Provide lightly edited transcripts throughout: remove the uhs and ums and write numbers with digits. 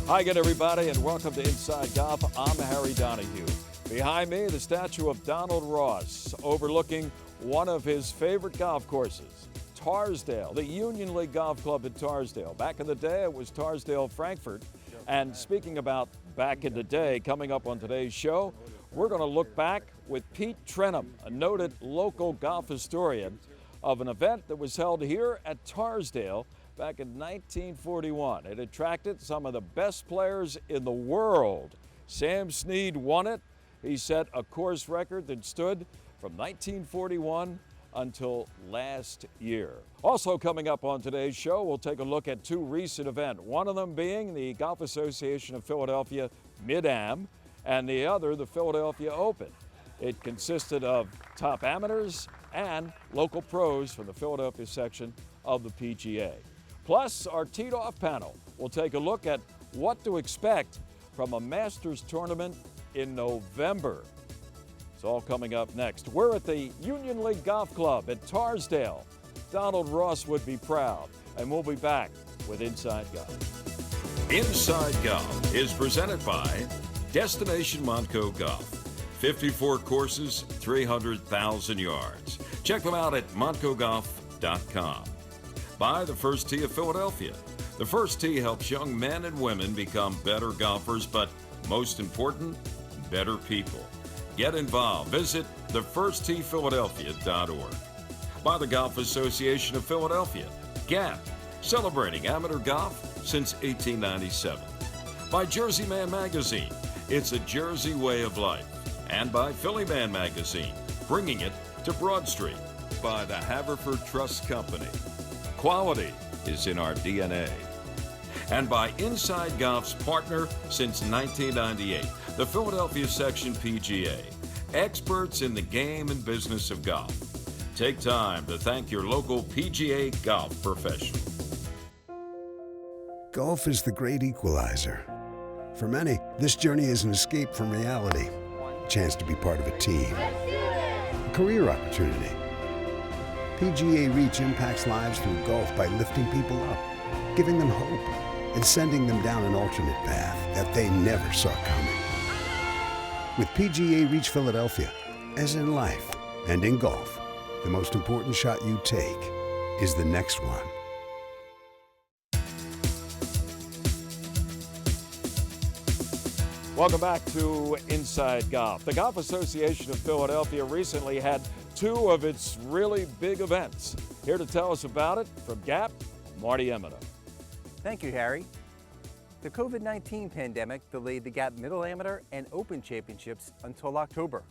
Hi again, everybody, and welcome to Inside Golf. I'm Harry Donahue. Behind me, the statue of Donald Ross, overlooking one of his favorite golf courses, Torresdale, the Union League Golf Club at Torresdale. Back in the day, it was Torresdale Frankfurt. And speaking about back in the day, coming up on today's show, we're going to look back with Pete Trenham, a noted local golf historian, of an event that was held here at Torresdale back in 1941. It attracted some of the best players in the world. Sam Snead won it. He set a course record that stood from 1941 until last year. Also coming up on today's show, we'll take a look at two recent events. One of them being the Golf Association of Philadelphia Mid-Am, and the other the Philadelphia Open. It consisted of top amateurs and local pros from the Philadelphia section of the PGA. Plus, our teed-off panel will take a look at what to expect from a Masters tournament in November. It's all coming up next. We're at the Union League Golf Club at Torresdale. Donald Ross would be proud, and we'll be back with Inside Golf. Inside Golf is presented by Destination Montco Golf. 54 courses, 300,000 yards. Check them out at montcogolf.com. By the First Tee of Philadelphia. The First Tee helps young men and women become better golfers, but most important, better people. Get involved. Visit thefirsttphiladelphia.org. By the Golf Association of Philadelphia, GAP, celebrating amateur golf since 1897. By Jersey Man Magazine, it's a Jersey way of life. And by Philly Man Magazine, bringing it to Broad Street. By the Haverford Trust Company. Quality is in our DNA. And by Inside Golf's partner since 1998, the Philadelphia Section PGA. Experts in the game and business of golf. Take time to thank your local PGA golf professional. Golf is the great equalizer. For many, this journey is an escape from reality. A chance to be part of a team. A career opportunity. PGA Reach impacts lives through golf by lifting people up, giving them hope, and sending them down an alternate path that they never saw coming. With PGA Reach Philadelphia, as in life and in golf, the most important shot you take is the next one. Welcome back to Inside Golf. The Golf Association of Philadelphia recently had two of its really big events. Here to tell us about it from GAP, Marty Emina. Thank you, Harry. The COVID-19 pandemic delayed the GAP Middle Amateur and Open Championships until October.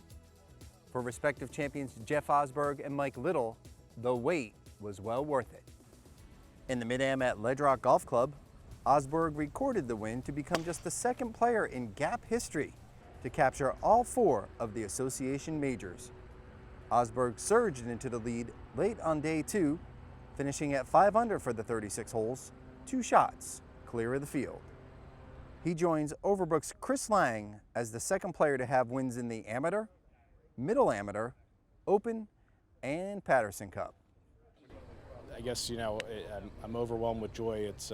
For respective champions Jeff Osberg and Mike Little, the wait was well worth it. In the Mid-Am at Ledge Rock Golf Club, Osberg recorded the win to become just the second player in GAP history to capture all four of the association majors. Osberg surged into the lead late on day two, finishing at 5 under for the 36 holes, 2 shots clear of the field. He joins Overbrook's Chris Lang as the second player to have wins in the Amateur, Middle Amateur, Open, and Patterson Cup. I guess, I'm overwhelmed with joy. It's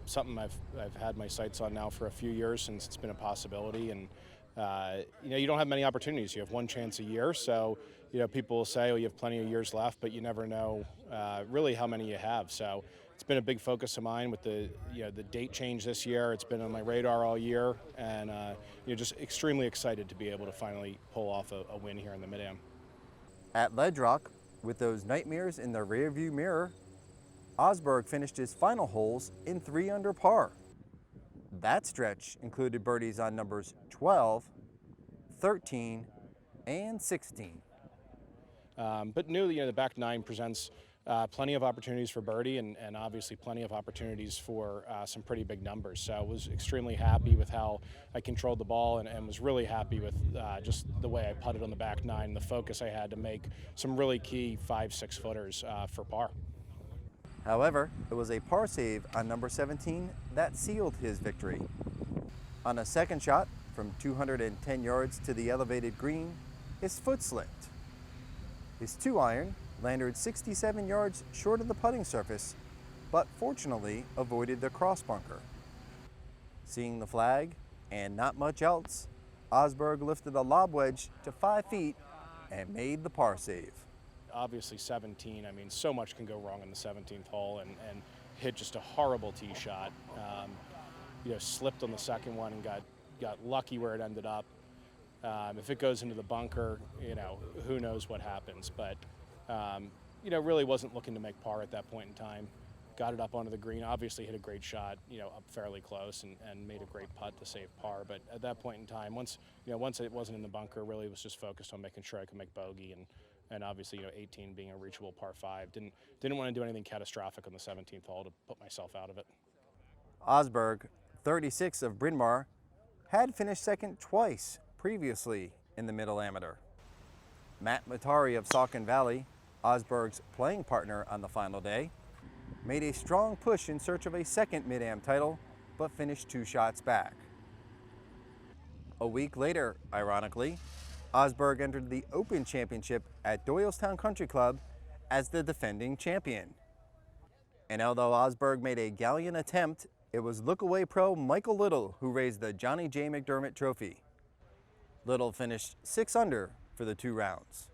something I've had my sights on now for a few years since it's been a possibility. And, you don't have many opportunities. You have one chance a year. So, people will say, oh, you have plenty of years left, but you never know really how many you have. So it's been a big focus of mine with the date change this year. It's been on my radar all year. And, just extremely excited to be able to finally pull off a win here in the Mid-Am. At Ledge Rock, with those nightmares in the rearview mirror, Osberg finished his final holes in 3 under par. That stretch included birdies on numbers 12, 13, and 16. But the back 9 presents plenty of opportunities for birdie and obviously plenty of opportunities for some pretty big numbers. So I was extremely happy with how I controlled the ball and was really happy with just the way I putted on the back 9, the focus I had to make some really key 5-6 footers for par. However, it was a par save on number 17 that sealed his victory. On a second shot from 210 yards to the elevated green, his foot slipped. His 2-iron landed 67 yards short of the putting surface, but fortunately avoided the cross bunker. Seeing the flag and not much else, Osberg lifted the lob wedge to 5 feet and made the par save. Obviously 17, I mean, so much can go wrong in the 17th hole, and hit just a horrible tee shot. Slipped on the second one and got lucky where it ended up. If it goes into the bunker, who knows what happens. But, really wasn't looking to make par at that point in time. Got it up onto the green, obviously hit a great shot, up fairly close and made a great putt to save par. But at that point in time, once it wasn't in the bunker, really was just focused on making sure I could make bogey and obviously, 18 being a reachable par 5. Didn't want to do anything catastrophic on the 17th hole to put myself out of it. Osberg, 36 of Bryn Mawr, had finished second twice previously in the Middle Amateur. Matt Matari of Saucon Valley, Osberg's playing partner on the final day, made a strong push in search of a second Mid-Am title, but finished 2 shots back. A week later, ironically, Osberg entered the Open Championship at Doylestown Country Club as the defending champion. And although Osberg made a gallant attempt, it was look-away pro Michael Little who raised the Johnny J. McDermott Trophy. Little finished 6 under for the 2 rounds.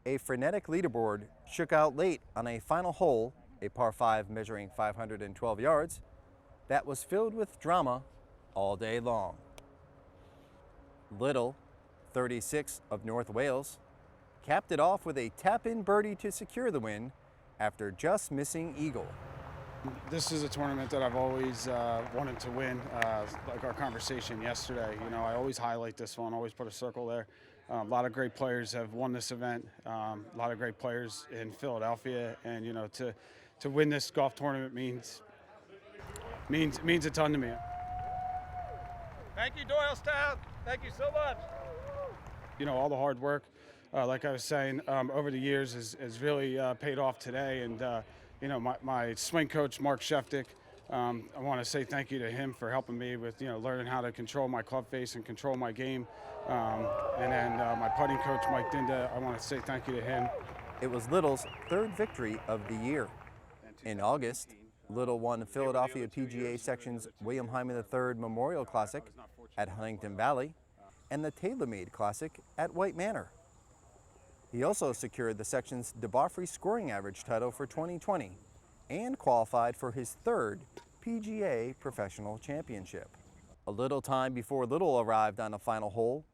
A frenetic leaderboard shook out late on a final hole, a par 5 measuring 512 yards, that was filled with drama all day long. Little, 36 of North Wales, capped it off with a tap-in birdie to secure the win after just missing eagle. This is a tournament that I've always wanted to win, like our conversation yesterday. I always highlight this one, always put a circle there. A lot of great players have won this event, a lot of great players in Philadelphia, and to win this golf tournament means a ton to me. Thank you, Doylestown. Thank you so much. All the hard work, like I was saying, over the years has really paid off today. And my swing coach, Mark Sheftick, I want to say thank you to him for helping me with learning how to control my club face and control my game. And then my putting coach, Mike Dinda, I want to say thank you to him. It was Little's 3rd victory of the year. In August, Little won Philadelphia PGA Section's William Hyman III Memorial Classic at Huntington Valley and the TaylorMade Classic at White Manor. He also secured the section's DeBoffrey scoring average title for 2020 and qualified for his 3rd PGA Professional Championship. A little time before Little arrived on the final hole,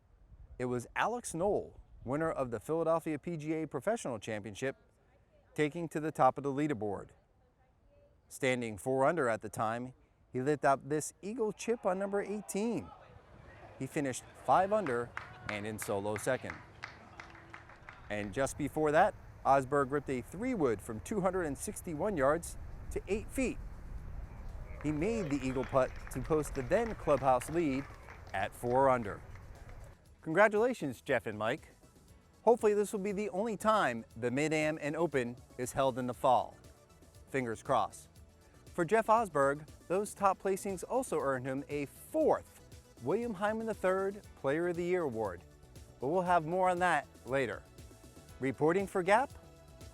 it was Alex Knoll, winner of the Philadelphia PGA Professional Championship, taking to the top of the leaderboard. Standing 4 under at the time, he lit up this eagle chip on number 18. He finished 5 under and in solo second. And just before that, Osberg ripped a 3-wood from 261 yards to 8 feet. He made the eagle putt to post the then clubhouse lead at 4 under. Congratulations, Jeff and Mike. Hopefully this will be the only time the Mid-Am and Open is held in the fall. Fingers crossed. For Jeff Osberg, those top placings also earned him a 4th William Hyman III Player of the Year award. But we'll have more on that later. Reporting for GAP,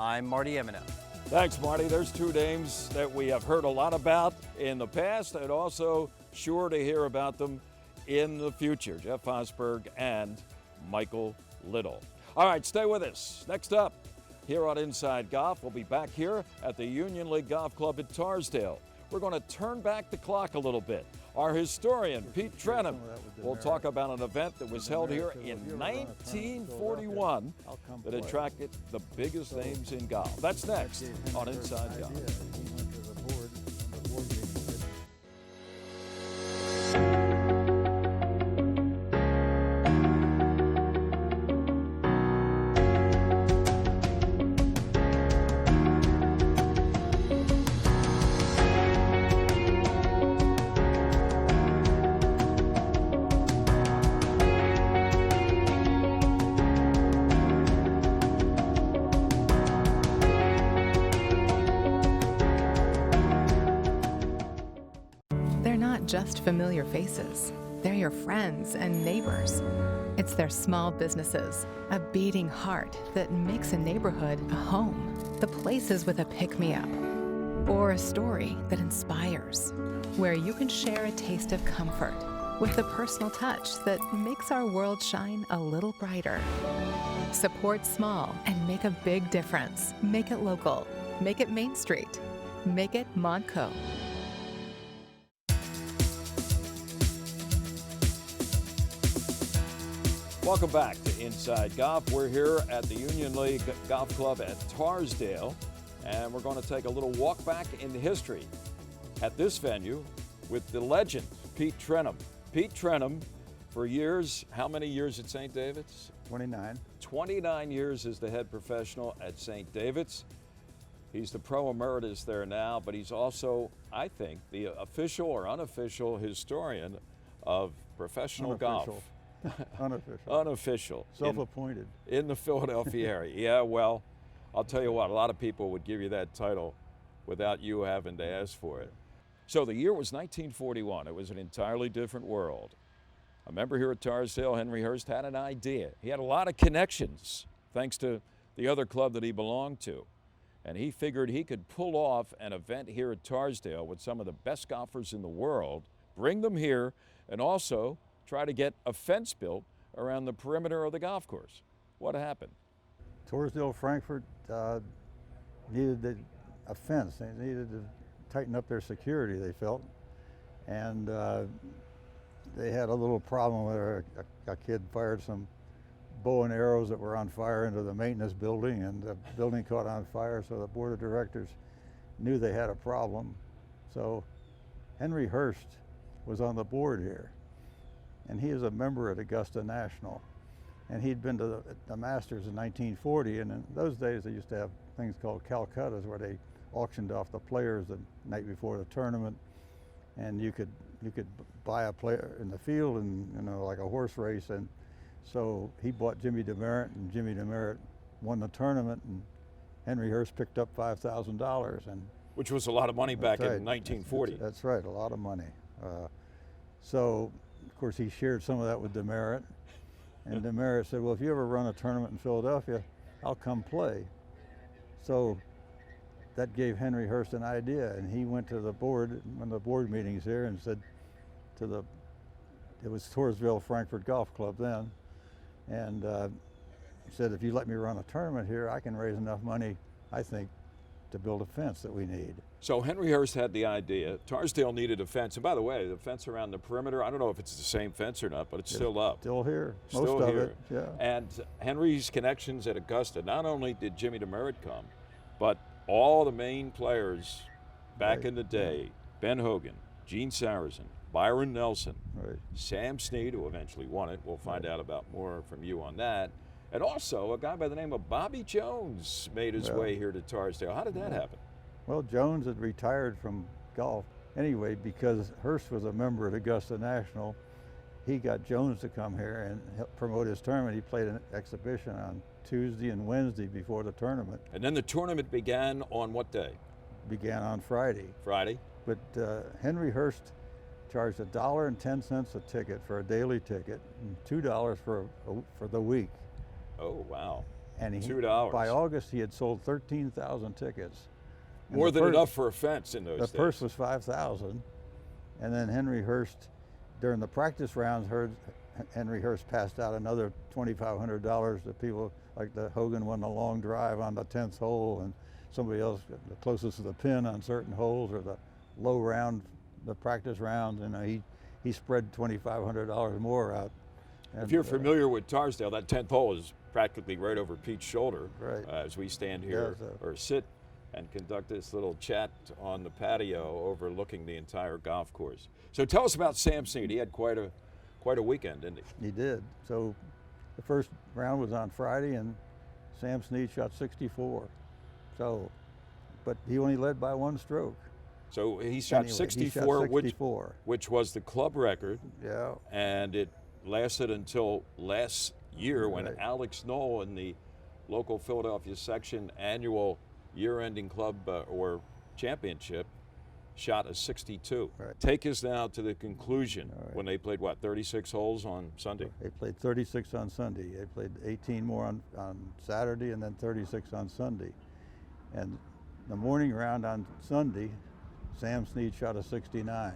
I'm Marty Eminem. Thanks, Marty. There's 2 names that we have heard a lot about in the past and also sure to hear about them in the future, Jeff Osberg and Michael Little. All right, stay with us. Next up, here on Inside Golf, we'll be back here at the Union League Golf Club at Torresdale. We're going to turn back the clock a little bit. Our historian, Pete Trenham, will talk about an event that was held here in 1941 that attracted the biggest names in golf. That's next on Inside Golf. Just familiar faces. They're your friends and neighbors. It's their small businesses, a beating heart that makes a neighborhood a home. The places with a pick-me-up. or a story that inspires, where you can share a taste of comfort with the personal touch that makes our world shine a little brighter. Support small and make a big difference. Make it local. Make it Main Street. Make it Modco. Welcome back to Inside Golf. We're here at the Union League Golf Club at Torresdale, and we're going to take a little walk back in history at this venue with the legend, Pete Trenham. Pete Trenham, for years, how many years at St. David's? 29. 29 years as the head professional at St. David's. He's the pro emeritus there now, but he's also, I think, the official or unofficial historian of professional golf. Unofficial. Unofficial. Self-appointed. In the Philadelphia area. Yeah, well, I'll tell you what, a lot of people would give you that title without you having to ask for it. So the year was 1941. It was an entirely different world. A member here at Torresdale, Henry Hurst, had an idea. He had a lot of connections, thanks to the other club that he belonged to. And he figured he could pull off an event here at Torresdale with some of the best golfers in the world, bring them here, and also try to get a fence built around the perimeter of the golf course. What happened? Torresdale, Frankfurt needed a fence. They needed to tighten up their security, they felt. And they had a little problem where a kid fired some bow and arrows that were on fire into the maintenance building, and the building caught on fire, so the board of directors knew they had a problem. So Henry Hurst was on the board here, and he is a member at Augusta National. And he'd been to the Masters in 1940, and in those days they used to have things called Calcuttas where they auctioned off the players the night before the tournament, and you could buy a player in the field, and like a horse race. And so he bought Jimmy DeMeritt, and Jimmy DeMeritt won the tournament, and Henry Hurst picked up $5,000, and which was a lot of money back in 1940. That's right, a lot of money. So of course he shared some of that with DeMeritt, and DeMeritt said, well, if you ever run a tournament in Philadelphia, I'll come play. So that gave Henry Hurst an idea, and he went to the board, one of the board meetings here, and said to it was Torresdale Frankfurt Golf Club then, and he said, if you let me run a tournament here, I can raise enough money, I think, to build a fence that we need. So Henry Hurst had the idea. Torresdale needed a fence. And by the way, the fence around the perimeter, I don't know if it's the same fence or not, but it's still up. Still here, still most here. of it, yeah. And Henry's connections at Augusta, not only did Jimmy DeMeritt come, but all the main players back in the day, Ben Hogan, Gene Sarazen, Byron Nelson, Sam Snead, who eventually won it. We'll find out about more from you on that. And also a guy by the name of Bobby Jones made his way here to Torresdale. How did that happen? Well, Jones had retired from golf anyway because Hurst was a member at Augusta National. He got Jones to come here and help promote his tournament. He played an exhibition on Tuesday and Wednesday before the tournament. And then the tournament began on what day? Began on Friday. Friday. But Henry Hurst charged $1.10 a ticket for a daily ticket and $2 for the week. Oh, wow. And $2. By August, he had sold 13,000 tickets. And more than enough for a fence in those days. The purse was $5,000. And then Henry Hurst, during the practice rounds, Henry Hurst passed out another $2,500 to people, like the Hogan won the long drive on the 10th hole, and somebody else the closest to the pin on certain holes, or the low round, the practice rounds. And he spread $2,500 more out. And, if you're familiar with Torresdale, that 10th hole is practically right over Pete's shoulder as we stand here or sit and conduct this little chat on the patio overlooking the entire golf course. So tell us about Sam Snead. He had quite a weekend, didn't he? He did. So the first round was on Friday, and Sam Snead shot 64. So, but he only led by one stroke. So he shot 64, which was the club record. Yeah. And it lasted until last year when Alex Knoll in the local Philadelphia section annual year-ending club or championship shot a 62. Take us now to the conclusion when they played, 36 holes on Sunday? They played 36 on Sunday. They played 18 more on Saturday, and then 36 on Sunday. And The morning round on Sunday, Sam Snead shot a 69.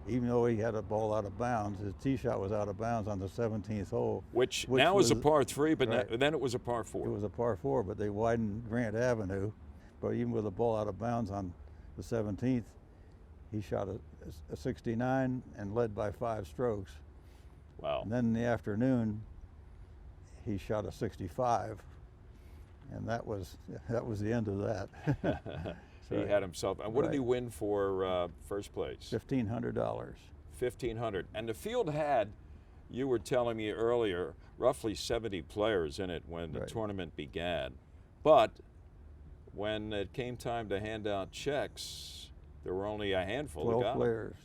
Even though he had a ball out of bounds, his tee shot was out of bounds on the 17th hole. Which now is a par 3, but right. then it was a par 4. It was a par 4, but they widened Grant Avenue. But even with a ball out of bounds on the 17th, he shot a 69 and led by 5 strokes. Wow. And then in the afternoon, he shot a 65, and that was the end of that. So he had himself. And what did he win for first place? $1,500. $1,500. And the field had, you were telling me earlier, roughly 70 players in it when the tournament began. But when it came time to hand out checks, there were only a handful that got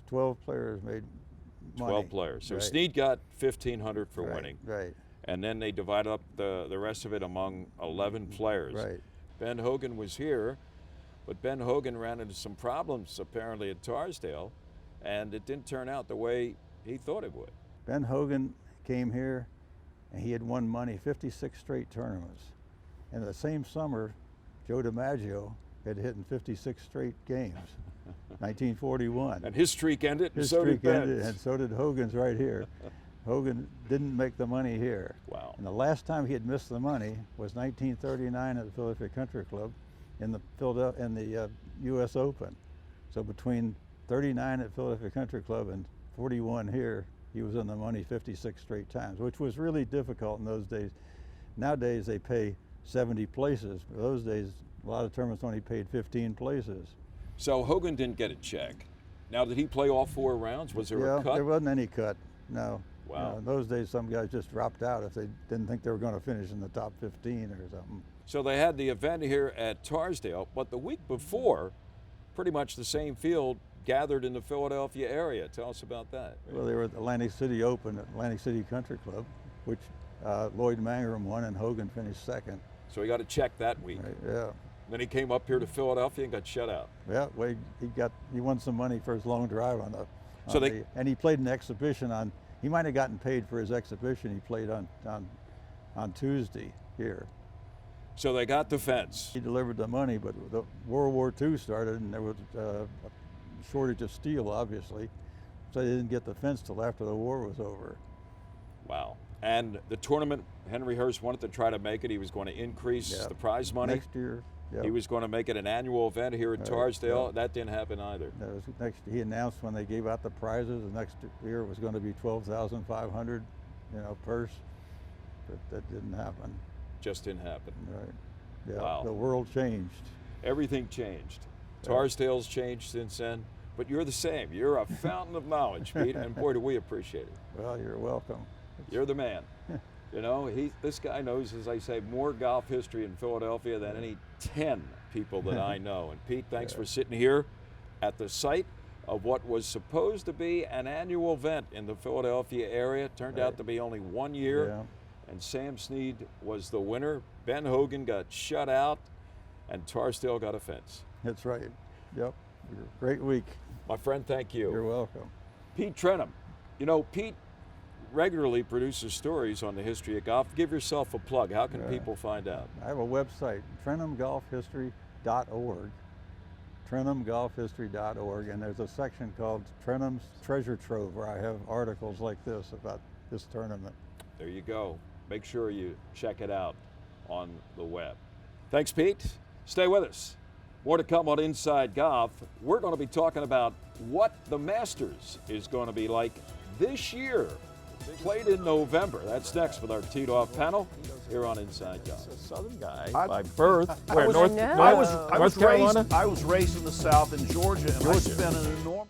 12 players made money. 12 players. So Snead got $1,500 for winning. Right. And then they divided up the rest of it among 11 players. Right. Ben Hogan was here, but Ben Hogan ran into some problems apparently at Torresdale, and it didn't turn out the way he thought it would. Ben Hogan came here, and he had won money 56 straight tournaments. And the same summer, Joe DiMaggio had hit in 56 straight games, 1941. And his streak ended, His so did streak ended, Ben's. and so did Hogan's right here. Hogan didn't make the money here. Wow. And the last time he had missed the money was 1939 at the Philadelphia Country Club in the U.S. Open. So between 39 at Philadelphia Country Club and 41 here, he was in the money 56 straight times, which was really difficult in those days. Nowadays they pay 70 places. In those days, a lot of tournaments only paid 15 places. So Hogan didn't get a check. Now, did he play all 4 rounds? Was there a cut? There wasn't any cut, no. Wow. You know, in those days, some guys just dropped out if they didn't think they were going to finish in the top 15 or something. So they had the event here at Torresdale, but the week before, pretty much the same field gathered in the Philadelphia area. Tell us about that. Well, they were at the Atlantic City Open at Atlantic City Country Club, which Lloyd Mangrum won and Hogan finished second. So he got a check that week. Right, yeah. Then he came up here to Philadelphia and got shut out. Yeah, well, he won some money for his long drive and he played an exhibition on. He might have gotten paid for his exhibition he played on Tuesday here. So they got the fence. He delivered the money, but the World War II started and there was a shortage of steel, obviously. So they didn't get the fence till after the war was over. Wow. And the tournament, Henry Hurst wanted to try to make it. He was going to increase the prize money. Next year. Yep. He was going to make it an annual event here at Torresdale. That didn't happen either. He announced when they gave out the prizes, the next year it was going to be $12,500, purse, but that didn't happen. Just didn't happen. Right. Yeah. Wow. The world changed. Everything changed. Torresdale's changed since then, but you're the same. You're a fountain of knowledge, Pete, and boy, do we appreciate it. Well, you're welcome. You're the man. This guy knows, as I say, more golf history in Philadelphia than any 10 people that I know. And Pete, thanks for sitting here at the site of what was supposed to be an annual event in the Philadelphia area. It turned out to be only 1 year, and Sam Snead was the winner. Ben Hogan got shut out, and Torresdale got a fence. That's right. Yep. Great week. My friend, thank you. You're welcome. Pete Trenham. Pete regularly produces stories on the history of golf. Give yourself a plug. How can people find out? I have a website, trenhamgolfhistory.org, trenhamgolfhistory.org, and there's a section called Trenham's Treasure Trove where I have articles like this about this tournament. There you go. Make sure you check it out on the web. Thanks, Pete. Stay with us. More to come on Inside Golf. We're going to be talking about what the Masters is going to be like this year. Played in November. That's next with our teed off panel here on Inside Golf. A Southern guy by birth. Where, North Carolina? I was raised in the South in Georgia, and I spent an enormous.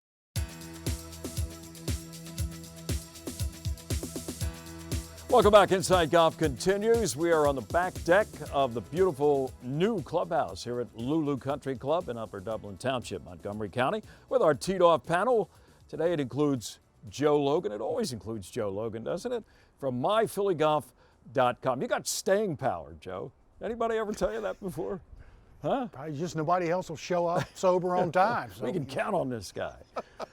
Welcome back. Inside Golf continues. We are on the back deck of the beautiful new clubhouse here at Lulu Country Club in Upper Dublin Township, Montgomery County, with our teed off panel. Today it includes Joe Logan. It always includes Joe Logan, doesn't it? From myphillygolf.com. You got staying power, Joe. Anybody ever tell you that before? Huh? Probably just nobody else will show up sober on time. So. We can count on this guy.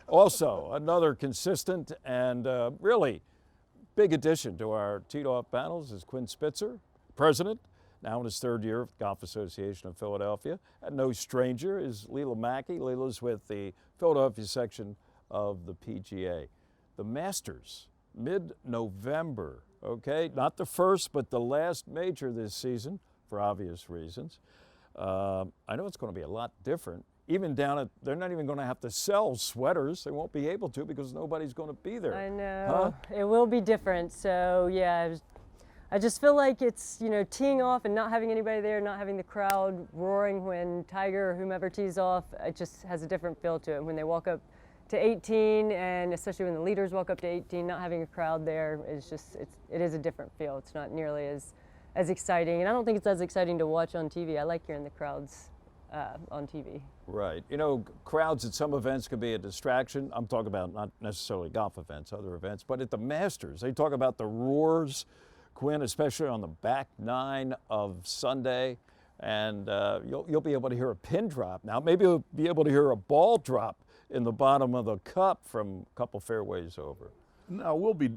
Also, another consistent and really big addition to our teed off panels is Quinn Spitzer, president, now in his third year with the Golf Association of Philadelphia. And no stranger is Leela Mackey. Leela's with the Philadelphia section of the PGA. The Masters, mid-November, okay? Not the first, but the last major this season, for obvious reasons. I know it's going to be a lot different. Even down at, they're not even going to have to sell sweaters. They won't be able to because nobody's going to be there. I know. It will be different. So, yeah, I just feel like it's, you know, teeing off and not having anybody there, not having the crowd roaring when Tiger or whomever tees off. It just has a different feel to it. When they walk up to 18, and especially when the leaders walk up to 18, not having a crowd there is just, it is a different feel. It's not nearly as exciting. And I don't think it's as exciting to watch on TV. I like hearing the crowds on TV. Right. You know, crowds at some events can be a distraction. I'm talking about not necessarily golf events, other events, but at the Masters, they talk about the roars, Quinn, especially on the back nine of Sunday, and you'll be able to hear a pin drop. Now, maybe you'll be able to hear a ball drop in the bottom of the cup from a couple fairways over. No,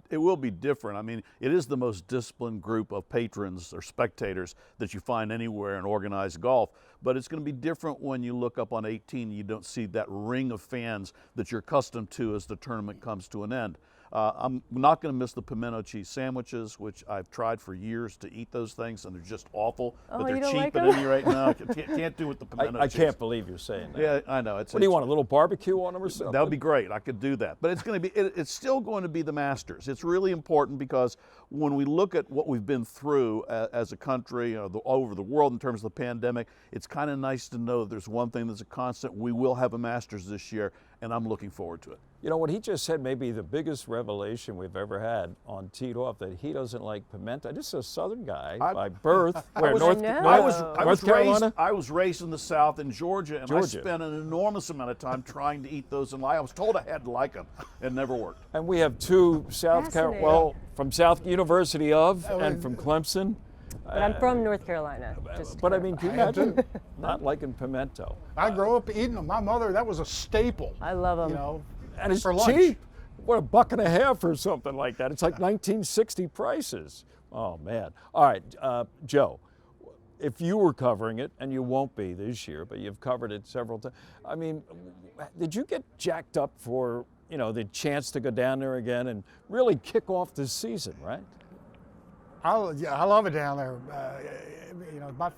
it will be different. I mean, it is the most disciplined group of patrons or spectators that you find anywhere in organized golf, but it's going to be different when you look up on 18 and you don't see that ring of fans that you're accustomed to as the tournament comes to an end. I'm not going to miss the pimento cheese sandwiches, which I've tried for years to eat those things, and they're just awful. Oh, but they're you don't cheap like at them? any rate now. Can't do with the pimento I cheese. can't believe you're saying that. Yeah, I know. What do you want, a little barbecue on them or something? That would be great. I could do that. But it's going to be, it's still going to be the Masters. It's really important because when we look at what we've been through as a country, over the world in terms of the pandemic, it's kind of nice to know that there's one thing that's a constant. We will have a Masters this year, and I'm looking forward to it. You know, what he just said may be the biggest revelation we've ever had on Teed Off, that he doesn't like pimento. This is a Southern guy by birth. I was raised in the South in Georgia, and I spent an enormous amount of time trying to eat those, and I was told I had to like them. It never worked. And we have two from South University and from Clemson. But I'm from North Carolina. But I mean, can you imagine not liking pimento? I grew up eating them. My mother, that was a staple. I love them. You know, and it's for lunch. cheap. What, $1.50 or something like that? It's like 1960 prices. Oh man! All right, Joe, if you were covering it, and you won't be this year, but you've covered it several times. I mean, did you get jacked up for the chance to go down there again and really kick off this season, right? I love it down there. My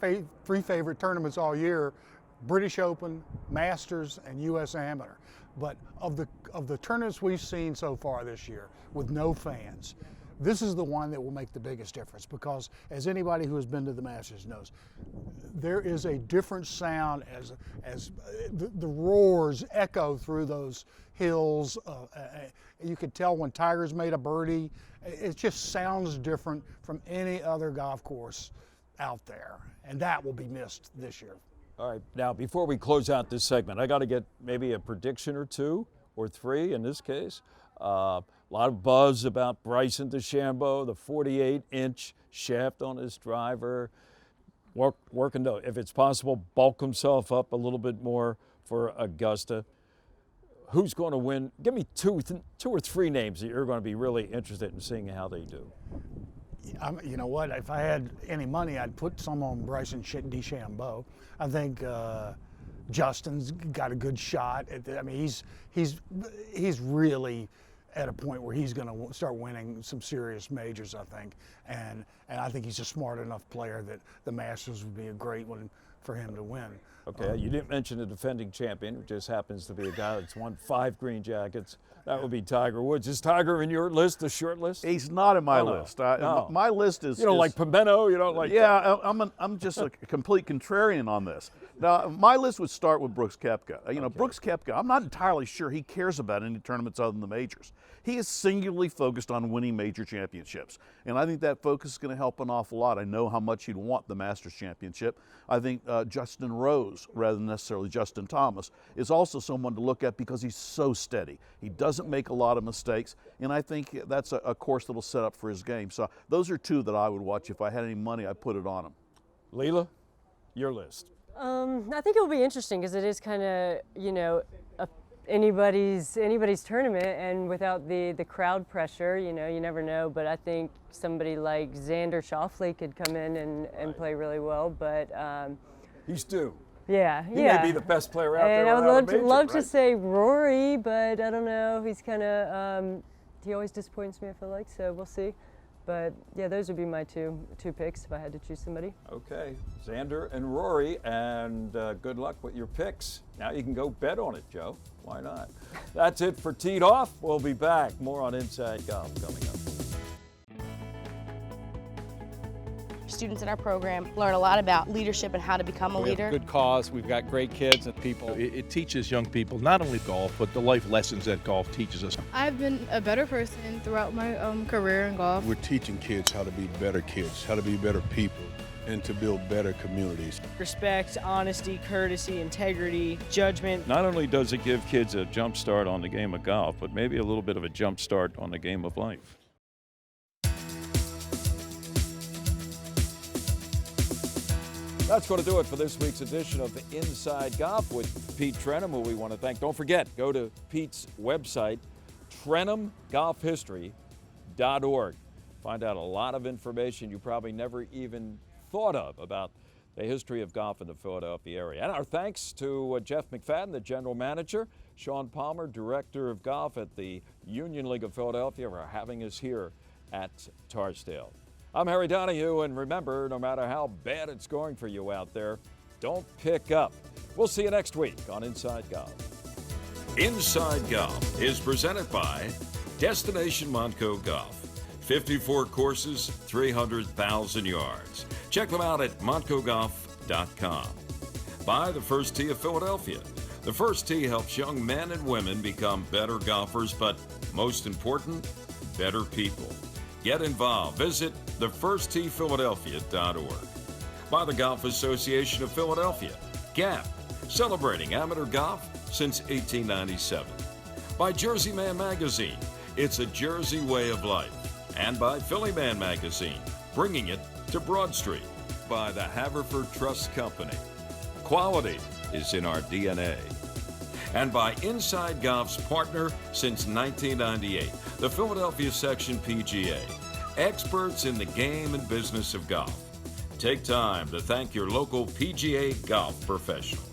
three favorite tournaments all year: British Open, Masters, and U.S. Amateur. But of the tournaments we've seen so far this year with no fans, this is the one that will make the biggest difference, because as anybody who has been to the Masters knows, there is a different sound as the roars echo through those hills. You could tell when Tiger's made a birdie. It just sounds different from any other golf course out there, and that will be missed this year. All right, now before we close out this segment, I got to get maybe a prediction or two or three in this case. A lot of buzz about Bryson DeChambeau, the 48-inch shaft on his driver, working to, if it's possible, bulk himself up a little bit more for Augusta. Who's going to win? Give me two or three names that you're going to be really interested in seeing how they do. You know what? If I had any money, I'd put some on Bryson DeChambeau. I think Justin's got a good shot. I mean, he's really at a point where he's going to start winning some serious majors, I think. And I think he's a smart enough player that the Masters would be a great one for him to win. Okay, you didn't mention the defending champion, who just happens to be a guy that's won 5 green jackets. That would be Tiger Woods. Is Tiger in your list, the short list? He's not in my list. No. My list is... You don't like pimento? You don't like... Yeah, I'm just a complete contrarian on this. Now, my list would start with Brooks Koepka. Brooks Koepka, I'm not entirely sure he cares about any tournaments other than the majors. He is singularly focused on winning major championships, and I think that focus is going to help an awful lot. I know how much he'd want the Masters Championship. I think Justin Rose, rather than necessarily Justin Thomas, is also someone to look at because he's so steady. He doesn't make a lot of mistakes, and I think that's a course that will set up for his game. So those are two that I would watch. If I had any money, I'd put it on him. Leela, your list. I think it will be interesting because it is kind of, anybody's tournament, and without the crowd pressure, you know, you never know. But I think somebody like Xander Schauffele could come in and play really well. But he's due. Yeah, he may be the best player out there. And I would love right? to say Rory, but I don't know. He's kind of he always disappoints me, I feel like. So we'll see. But yeah, those would be my two picks if I had to choose somebody. Okay, Xander and Rory, and good luck with your picks. Now you can go bet on it, Joe. Why not? That's it for Teed Off. We'll be back. More on Inside Golf coming up. Students in our program learn a lot about leadership and how to become a leader. We have a good cause. We've got great kids and people. It teaches young people not only golf, but the life lessons that golf teaches us. I've been a better person throughout my career in golf. We're teaching kids how to be better kids, how to be better people, and to build better communities. Respect, honesty, courtesy, integrity, judgment. Not only does it give kids a jump start on the game of golf, but maybe a little bit of a jump start on the game of life. That's going to do it for this week's edition of Inside Golf with Pete Trenham, who we want to thank. Don't forget, go to Pete's website, TrenhamGolfHistory.org. Find out a lot of information you probably never even thought of about the history of golf in the Philadelphia area. And our thanks to Jeff McFadden, the general manager, Sean Palmer, director of golf at the Union League of Philadelphia, for having us here at Torresdale. I'm Harry Donahue, and remember, no matter how bad it's going for you out there, don't pick up. We'll see you next week on Inside Golf. Inside Golf is presented by Destination Montco Golf. 54 courses, 300,000 yards. Check them out at montcogolf.com. By the First Tee of Philadelphia. The First Tee helps young men and women become better golfers, but most important, better people. Get involved. Visit thefirstteephiladelphia.org. By the Golf Association of Philadelphia, GAP, celebrating amateur golf since 1897. By Jersey Man Magazine, it's a Jersey way of life. And by Philly Man Magazine, bringing it to Broad Street. By the Haverford Trust Company, quality is in our DNA. And by Inside Golf's partner since 1998, the Philadelphia Section PGA, experts in the game and business of golf. Take time to thank your local PGA golf professional.